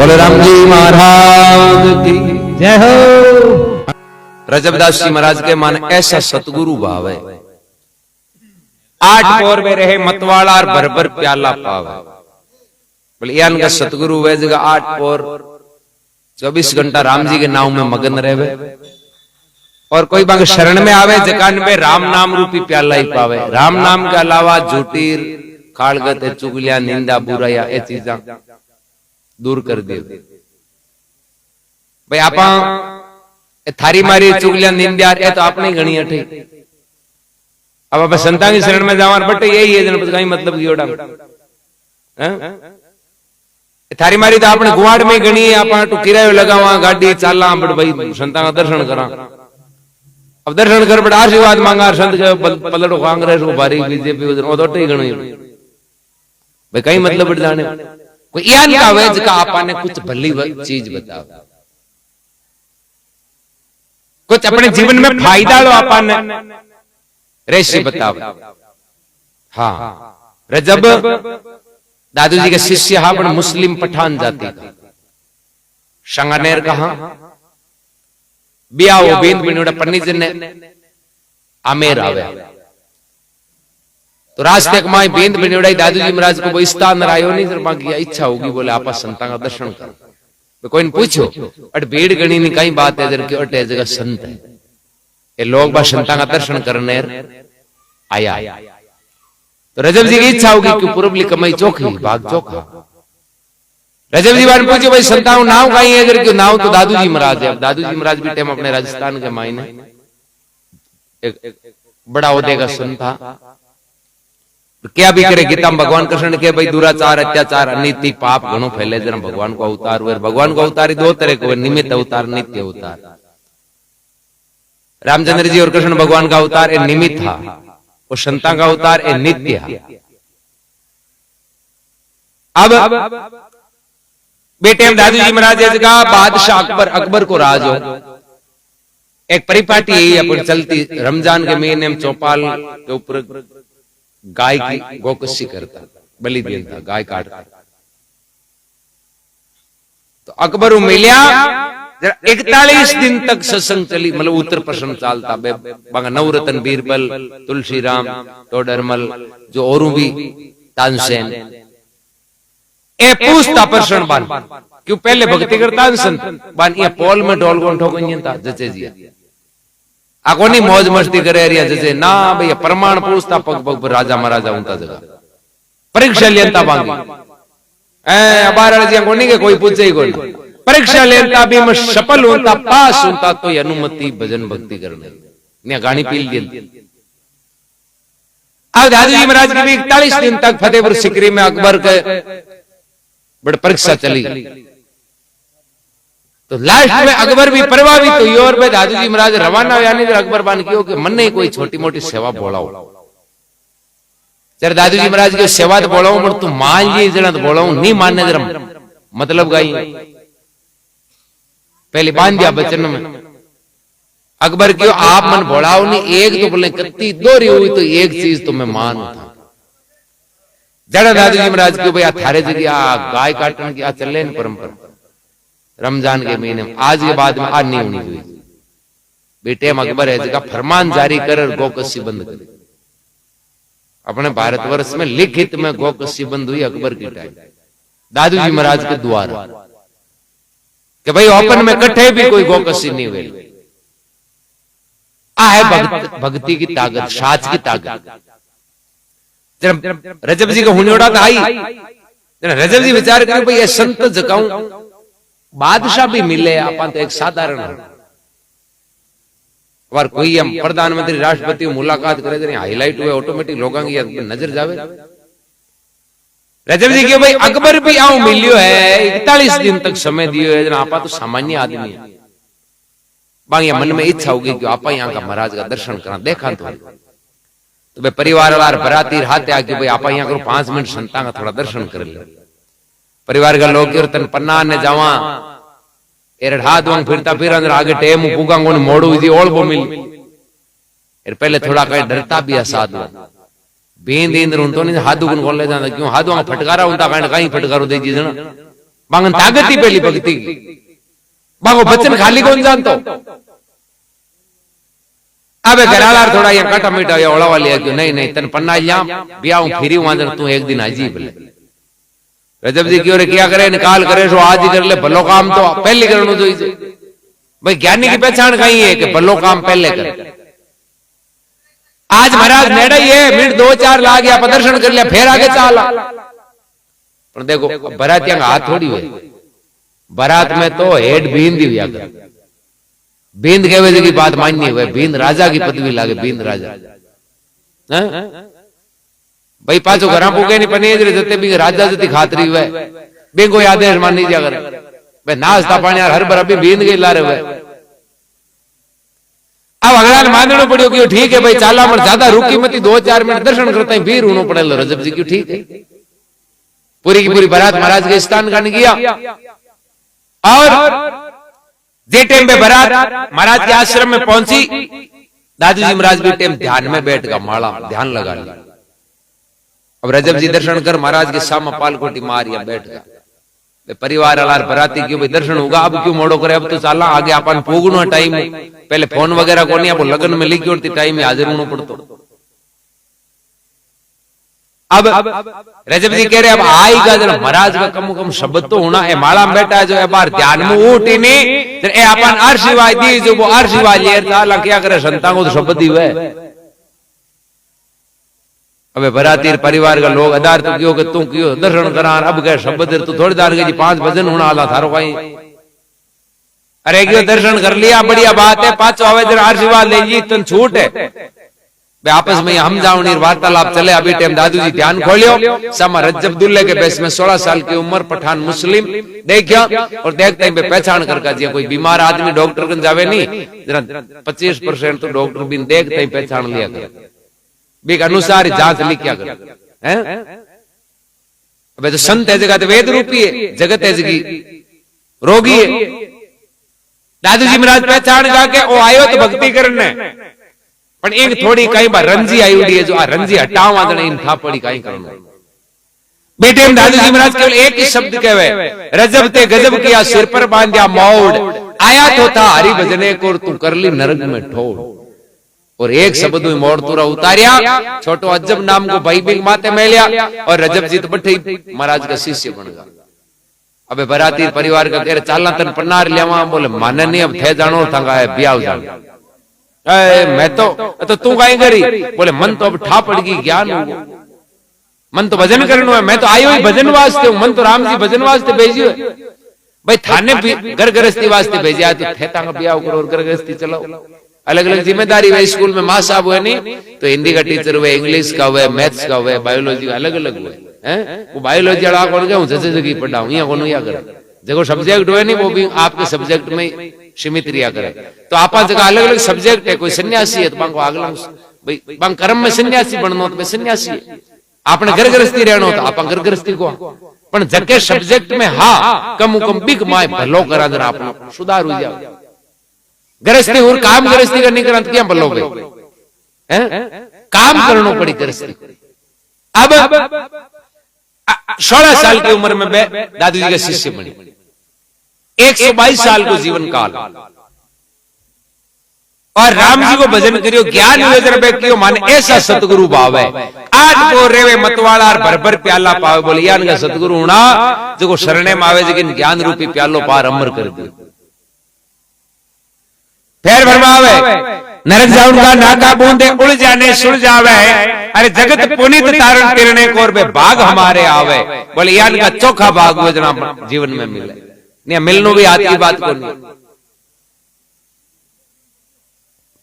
बोले राम जी महाराज की जय हो। रजबदास जी महाराज के माने ऐसा सतगुरु भाव है, 8 पौर में रहे मतवाला और भर प्याला पावे। बोले यान का सतगुरु वे जगह 8 पौर 24 घंटा राम जी के नाम में मगन रहे, और कोई बाग शरण में आवे जकान में राम नाम रूपी प्याला ही पावे। राम नाम के अलावा झूठीर खाड़गत चुगलिया निंदा बुराया ये चीजा दूर कर दे। भाई आप थारी मारी चुगलिया निंदा ये तो आपने गणी अठे। अब आप संतां की शरण में जावार बटे यही है जनपद कहीं मतलब योड़ा थारी मारी तो आपने गुवाड़ में गणी है। आप तो किरायो लगावा गाड़ी चाला बट भाई संतां का दर्शन करा। अब दर्शन कर बट आशीर्वाद मांगा संत के पलड़ो कांग्रेस को भारी बीजेपी वो तो ही गणी भाई कहीं मतलब बट जाने कोई यान का वेज का आपने कुछ भली चीज बताओ, कुछ अपने जीवन में फायदा लो आपने रेसी बताओ। हाँ रजब दादू जी के शिष्य हा पण मुस्लिम पठान जाति का शंगानेर कहा बिया वो बेंद बिनोड़ा पन्नी जन आमेर आवे तो रास्ते कमाई बेंद बिनोड़ा दादू जी महाराज को वो स्थान आयो नहीं सर बाकी इच्छा होगी बोले आपा संतां का दर्शन करो। तो कोई ने पूछो अट भीड़ गणी नहीं कई बात है जर कि अटे जगह संत है ये लोग बा संतां का दर्शन करने आया। तो रजब जी की इच्छा होगी कि पूर्वली कमाई चौखी भाग चौखा। रजब जी बान पूछे भाई संताओं नाव कहीं है क्यों नाव तो दादू जी महाराज है। अब दादू जी महाराज भी टाइम अपने राजस्थान के मायने एक बड़ा होदे का सुन था तो क्या भी करे गीता में भगवान कृष्ण के भाई दुराचार अत्याचार अनीति पाप घणो फैले जरा भगवान को अवतार हुए। भगवान को अवतार 2 तरह के निमित्त अवतार नित्य अवतार। रामचंद्र जी और कृष्ण भगवान का अवतार एक निमित्त था और संतां का अवतार एक नित्य है। अब बेटे दादू जी महाराज का बादशाह अकबर को राज हो एक परिपाटी अपन चलती रमजान के महीने में चौपाल के ऊपर गाय की गोकशी करता बलि देता गाय काटता। तो अकबर मिलिया 41 दिन तक सत्संग चली मतलब उत्तर प्रश्न चालता नवरत्न बीरबल तुलसी राम तोडरमल जो और भी तानसेन ए पूछता प्रश्न बान क्यों पहले भक्ति करता संत बान ये पोल में ढोल को ठोकता जचे जी आकोनी मौज मस्ती करे रिया जैसे ना भैया प्रमाण पूछता पग पग राजा महाराजा उनता जगह परीक्षा लेता बांगी अबार कोनी के कोई पूछे ही कोई परीक्षा लेता भी मैं सफल होता पास होता तो अनुमति भजन भक्ति करने ने गानी पील दी। अब दादू जी महाराज की 41 दिन तक फतेहपुर सिकरी में अकबर के बड़ परीक्षा चली। तो लास्ट में अकबर भी प्रभावित हुई और भाई दादू जी महाराज रवाना यानी अकबर बान की कि मन नहीं कोई छोटी मोटी सेवा बोलाओ जरा दादू जी महाराज की सेवा तो बोलाओ पर तू मान जी जरा तो बोलाओ नहीं मानने जरा मतलब गाई पहले बांध दिया बचन में अकबर क्यों आप मन बोलाओ नहीं एक तो बोले कत्ती दोरी हुई तो एक चीज तो मैं मान था जरा दादू जी महाराज क्यों भैया थारे जगह गाय काटने की चले परंपरा रमजान के महीने में आज के बाद में आज नहीं होनी चाहिए। बेटे अकबर है जगह फरमान जारी कर गोकशी बंद करे। अपने भारतवर्ष में लिखित में गोकशी बंद हुई अकबर के टाइम दादू जी महाराज के द्वारा कि भाई ओपन में कट्ठे भी कोई गोकशी नहीं हुई। आ है भक्ति की ताकत साच की ताकत। रजब जी का हुनोड़ा तो आई रजब जी विचार करें भाई ये संत जगाऊं बादशाह भी मिले आप तो एक साधारण और कोई हम प्रधानमंत्री राष्ट्रपति मुलाकात करे हाईलाइट हुए ऑटोमेटिक लोगों की नजर जावे। रजब जी के भाई अकबर भी आओ मिलियो है 41 दिन तक समय दियो है आपा तो सामान्य आदमी है बाकी मन में इच्छा होगी कि आपा यहाँ का महाराज का दर्शन करा देखा तो भाई परिवार वार बराती हाथे आके भाई आपा यहाँ करो 5 मिनट संता का थोड़ा दर्शन कर ले। परिवार का लोग कीर्तन पन्ना ने जावा एर हाथ वंग फिरता फिर अंदर आगे टेम पुगांगो ने मोड़ू जी ओळबो मिल एर पहले थोड़ा कहीं डरता भी साधु बेंद इंद्र उन तो नहीं हाथू गुन बोले जाता क्यों हाथू फटकारा उनता कहीं फटकारो दे जी ना बांगन ताकत ही पहली भक्ति की, बांगो बच्चन खाली कौन जानतो। अबे घरालार थोड़ा ये काटा मीठा या ओला वाली है क्यों, नहीं तन पन्ना लिया ब्याह फिरी वहां तू एक दिन आजी बोले। रजब जी क्यों रे क्या करे, निकाल करे सो आज ही कर ले, भलो काम तो पहले करनो चाहिए। भाई ज्ञानी की पहचान कहीं है कि भलो काम पहले करे। आज महाराज नेड़ा ही है, मिनट 2-4 ला गया, प्रदर्शन कर लिया, फिर आगे चाला। पर देखो बारातिया का हाथ थोड़ी हुए, बारात में तो हेड बींद दी हुआ कर, बींद के वजह की बात माननी हुए, बींद राजा की पदवी लागे, बींद राजा भाई पाचो घर पूगे नहीं पने जते भी राजा जती खातरी हुए बेंगो आदेश मानी जा कर भाई नाश्ता पानी हर बार अभी बींद गई ला रहे हुए। अब अगला मानना पड़ो कि ठीक है भाई चाला मत ज्यादा रुकी मत 2-4 मिनट दर्शन करते हैं फिर उन्होंने पड़े लो। रजब जी क्यों ठीक है, पूरी की पूरी बारात महाराज के स्थान का किया और जे टाइम पे बारात महाराज के आश्रम में पहुंची, दादू जी महाराज भी टाइम ध्यान में बैठ गया, माला ध्यान लगा लिया। अब रजब जी दर्शन कर महाराज के सामने पालकोटी मारिया बैठ गया। परिवार अलार बराती क्यों भाई दर्शन होगा, अब क्यों मोड़ो करे, अब तो चाला आगे अपन पोगनो टाइम, पहले फोन वगैरह को नहीं, अब लगन में लिखी होती टाइम में हाजिर होना पड़तो। अब रजब जी कह रहे अब आएगा जरा महाराज का कम कम शब्द तो होना है, माला में बैठा है जो बार ध्यान में उठी नहीं अपन अर्शिवाय दी जो वो अर्शिवाय ले चाला क्या करे, संता को तो शब्द ही हुए। अबे बराती परिवार का लोग अदार तो क्यों कि तू क्यों दर्शन करा, अब गए शब्द तो थोड़ी देर के 5 भजन होना आला थारो कहीं, अरे क्यों दर्शन कर लिया बढ़िया बात है, 5 आवे जरा आशीर्वाद ले ली तन छूट है। आपस में हम जाओ नहीं वार्तालाप चले। अभी टाइम दादू जी ध्यान खोलियो, समा रजब दुल्ले के बेस में 16 साल की उम्र, पठान मुस्लिम देखियो और देखते ही पहचान करका जी कोई बीमार आदमी डॉक्टर कन जावे नहीं, जरा 25% तो डॉक्टर भी देखते ही पहचान लिया कर, बीक अनुसार जांच लिखा कर हैं। अब तो संत है जगत वेद रूपी है, जगत है जगी रोगी है। दादू जी महाराज पहचान जाके ओ आयो तो भक्ति करने, पर एक थोड़ी कई बार रंजी आई उड़ी है जो आ रंजी हटावा देने इन था पड़ी कहीं करना। बेटे में दादू जी महाराज केवल एक ही शब्द कहवे, रजब ते गजब किया सिर पर बांधा मौड़, आया तो था हरि भजने को तू कर ली नरक में ठोड़। और एक शब्द में मोड़ तूरा उतारिया, छोटो अजब नाम को भाई बिंग माते में लिया और रजब जी तो बैठे महाराज का शिष्य बन गया। अबे बराती परिवार का कह रहे चालना तन पन्नार लिया, बोले माने नहीं अब थे जानो था ब्याह जानो, मैं तो तू कहीं करी, बोले मन तो अब ठा पड़ गई ज्ञान हो, मन तो भजन करना है, मैं तो आई हुई भजन वास्ते हूं, मन तो राम जी भजन वास्ते भेजी है भाई, थाने घर गृहस्थी वास्ते भेजा तो थे तांगा ब्याह करो और घर गृहस्थी चलाओ। अलग अलग जिम्मेदारी हुए, स्कूल में माँ साहब हुए नहीं तो हिंदी का टीचर हुए, इंग्लिश का हुए, मैथ्स का हुए, बायोलॉजी का अलग अलग हुए हैं। वो बायोलॉजी अड़ा कौन गया जैसे जगह पढ़ा हूं, कौन या करे देखो सब्जेक्ट हुए नहीं वो भी आपके सब्जेक्ट में सीमित रिया करे। तो आप जगह अलग अलग सब्जेक्ट है, कोई सन्यासी है तो बांको अगला भाई बांग कर्म में सन्यासी बनना तो सन्यासी है, आपने घर गृहस्थी रहना होता आप घर गृहस्थी को, पर जके सब्जेक्ट में हाँ कम बिग माय भलो करा जरा आप सुधार हो जाओ, गृहस्थी और काम गृहस्थी करने का क्या भलो भाई काम करना पड़ी गृहस्थी। अब 16 साल की उम्र में दादू जी का शिष्य बनी, 122 साल को जीवन काल, और राम जी को भजन करियो, ज्ञान व्यक्ति माने ऐसा सतगुरु भाव है, आज को रेवे मतवाड़ा भर भर प्याला पावे, बोले यान का सतगुरु होना जो शरणे में आवे जिन ज्ञान रूपी प्यालो पार अमर कर दियो, फिर भरमावे नरक जाऊन का नाका बूंदे उड़ जाने सुड़ जावे, अरे जगत पुनित तारण किरणे कोर बे भाग हमारे आवे, बोले यान का चोखा भाग वो जना जीवन में मिले नहीं, मिलनो भी आती बात को नहीं।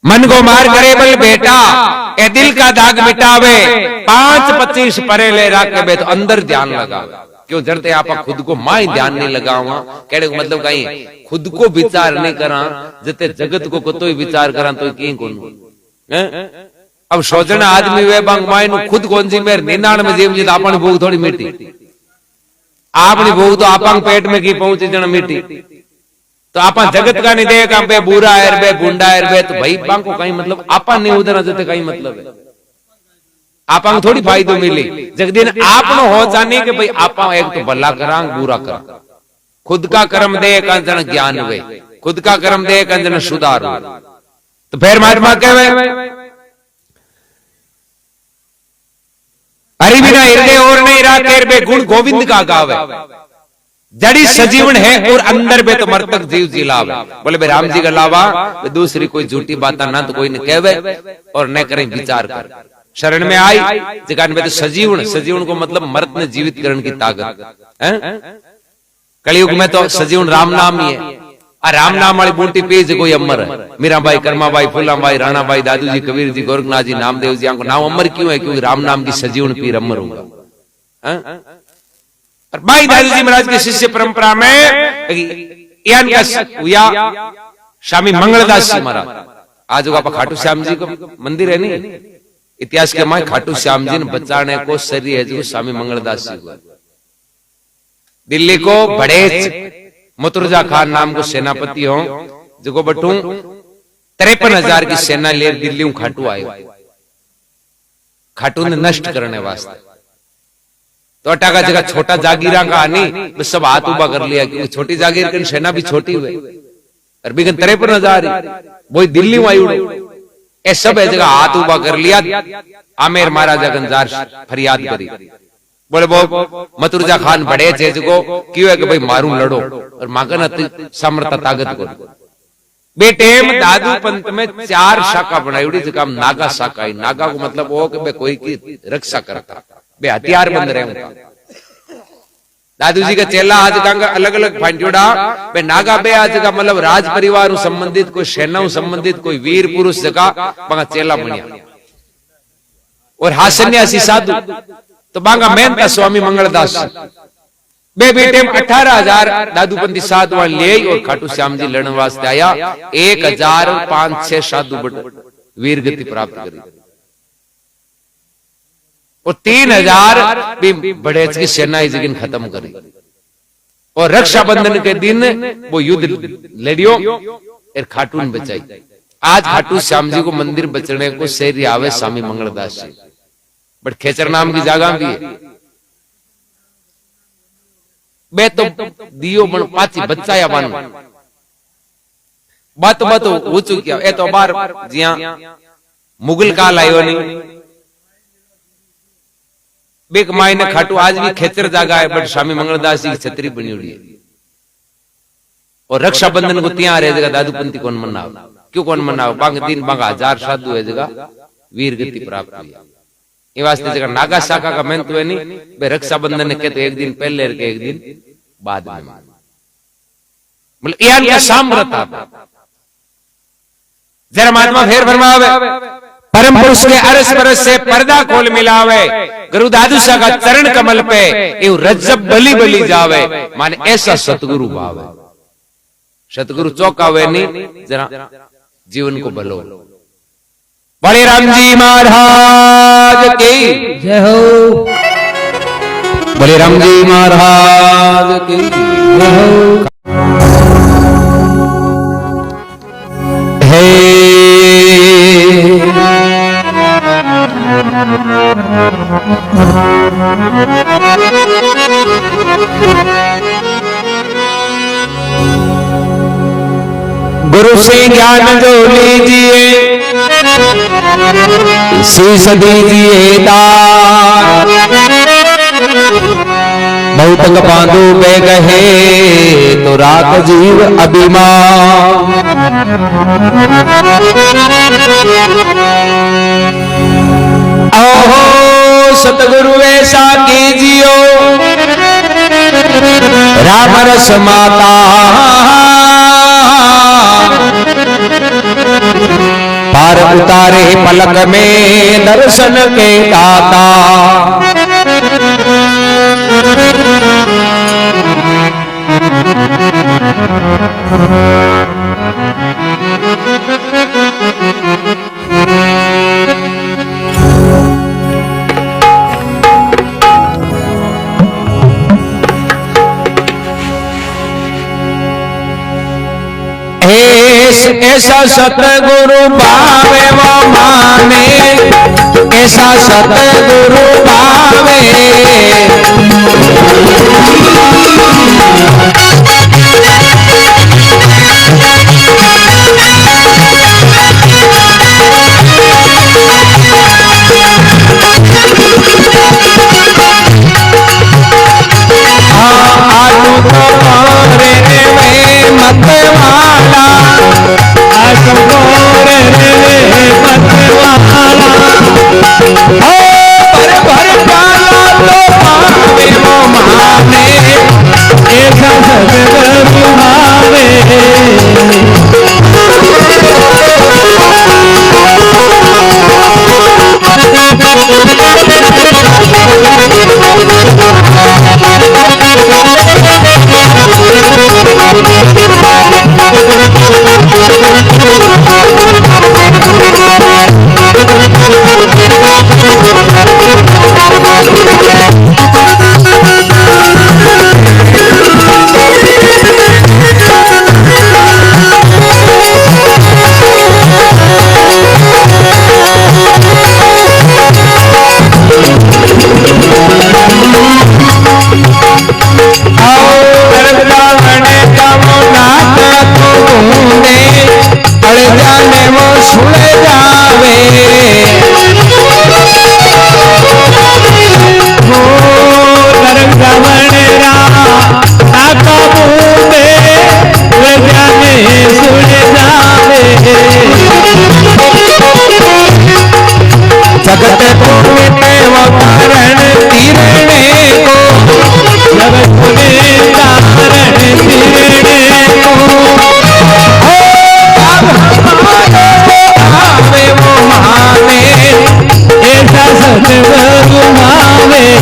मन को मार करे बल बेटा ए दिल का दाग मिटावे, 5-25 परे ले रखे बे तो अंदर ध्यान लगा, क्यों जरते आप खुद को माई ध्यान नहीं लगावा, कहने को मतलब कहीं खुद को विचार नहीं करा, जते जगत को तो ही विचार करा तो कहीं कौन। अब सोचना आदमी वे बांग माई नु खुद कौन सी मेरे 99 जीव जी आपनी भूख थोड़ी मीठी, आपनी भूख तो आपन पेट में की पहुंची जन मीठी, तो आपन जगत का नहीं देगा बे बुरा है बे गुंडा है बे, तो भाई बांग को कहीं मतलब आपन नहीं उधर जते कहीं मतलब है, आपन थोड़ी फायदो मिली जगदीन आपनो हो जाने के भाई आप एक तो भला करा बुरा करा, खुद का कर्म दे कंजन ज्ञान हुए, खुद का कर्म दे कंजन सुधार हुए। तो फिर महात्मा कहवे हरि बिना हृदय और नहीं रहा, तेर बे गुण गोविंद का गावे। जड़ी सजीवन है और अंदर बे तो मरतक जीव जिलावे। बोले भाई राम जी के अलावा दूसरी कोई झूठी बात ना तो कोई न कहवे और न करें विचार कर। शरण में आई जगह में तो सजीवन, सजीवन को मतलब मर्त ने जीवित करने की ताकत है। कलयुग में तो सजीवन राम नाम ही है। राम नाम वाली बूटी पेज कोई अमर है। मीराबाई, कर्माबाई, फूलाबाई, राणाबाई, दादू जी, कबीर जी, गोरखनाथ जी, नामदेव जी, को नाम अमर क्यों है? क्योंकि राम नाम की सजीवन पीर अमर होगा। और भाई दादू जी महाराज की शिष्य परंपरा में स्वामी मंगलदास जी महाराज, आज आप खाटू श्याम जी का मंदिर है नहीं, इतिहास के माए खाटू श्याम जी ने बचाने को शरीर है जो स्वामी मंगलदास जी को। दिल्ली को बड़े मुतुरजा खान नाम को सेनापति हो जो बटू 53,000 की सेना ले दिल्ली खाटू आयो। खाटू ने नष्ट करने वास्ते तो अटा का जगह छोटा जागीरा का आनी तो सब हाथ उबा कर लिया, क्योंकि छोटी जागीर की सेना भी छोटी हुई और भी 53,000 वही दिल्ली में आई। ये सब है जगह हाथ उबा कर लिया। आमेर महाराजा गंजार फरियाद करी, बोले वो मतुरजा खान बड़े चेज को क्यों है कि भाई मारू लड़ो और मागन सामर्थ्य ताकत को। बेटे दादू पंथ में 4 शाखा बनाई जगह नागा शाखा। नागा को मतलब वो कि कोई की रक्षा करता, बे हथियार बंद रहे उनका। दादू जी का चेला आज का अलग अलग फांटोड़ा बे नागा बे आज का मतलब राज परिवार संबंधित कोई सेना संबंधित कोई वीर पुरुष जगह चेला बनिया। और हासन्यासी साधु तो बांगा मेहनता स्वामी मंगलदास बे बेटे 18,000 दादूपंथी साधु ले और खाटू श्याम जी लड़ने वास्ते आया। 1,005-6 साधु वीर गति प्राप्त करी और 3,000 भी बड़े की सेना इस दिन खत्म करी। और रक्षाबंधन के दिन वो युद्ध लड़ियो और खाटू ने बचाई। आज खाटू श्याम जी को मंदिर बचने को शहरी आवे स्वामी मंगलदास जी। बट खेचर नाम की जगह भी है। बे तो दियो बन पाची बच्चा या बन बात हो चुकी है। तो बार जिया मुगल काल आयो नहीं बेक मायने खाटू आज भी खेचर जगह है। बट स्वामी मंगलदास जी की छतरी बनी हुई है। और रक्षाबंधन को ત્યાં रहे जगह दादूपंथी कौन मनाओ? क्यों कौन मनाओ? बांग दिन बांग 1000 साधु है जगह वीर गति प्राप्त हुई। ये वास्ते जगह नागा शाखा का महत्व है नहीं बे रक्षाबंधन के तो एक दिन पहले के एक दिन बाद में मतलब यान का सामर्थ्य जरा महात्मा फेर फरमावे परम पुरुष के अरस परस से पर्दा खोल मिलावे गुरु दादू शाह का चरण कमल पे ये रज्जब बली बली जावे माने ऐसा सतगुरु भाव है। सतगुरु चौकावे नहीं जरा जीवन को भलो। बड़े राम जी महाराज की जय हो। बड़े राम जी महाराज की जय हो। गुरु से ज्ञान जो लीजिए शीश दीजिए दान। बहुत बांधो बे गहे तो राख जीव अभिमान। ओहो सतगुरु ऐसा कीजियो राम रस माता। पार उतारे पलक में दर्शन के दाता। ऐसा सतगुरु पावे वो माने। ऐसा सतगुरु पावे कारण तिरणे को, जगत में कारण तिरणे को। आवे वो मावे, ऐसा सतगुरु मावे।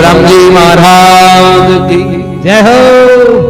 बलराम जी महाराज की जय हो।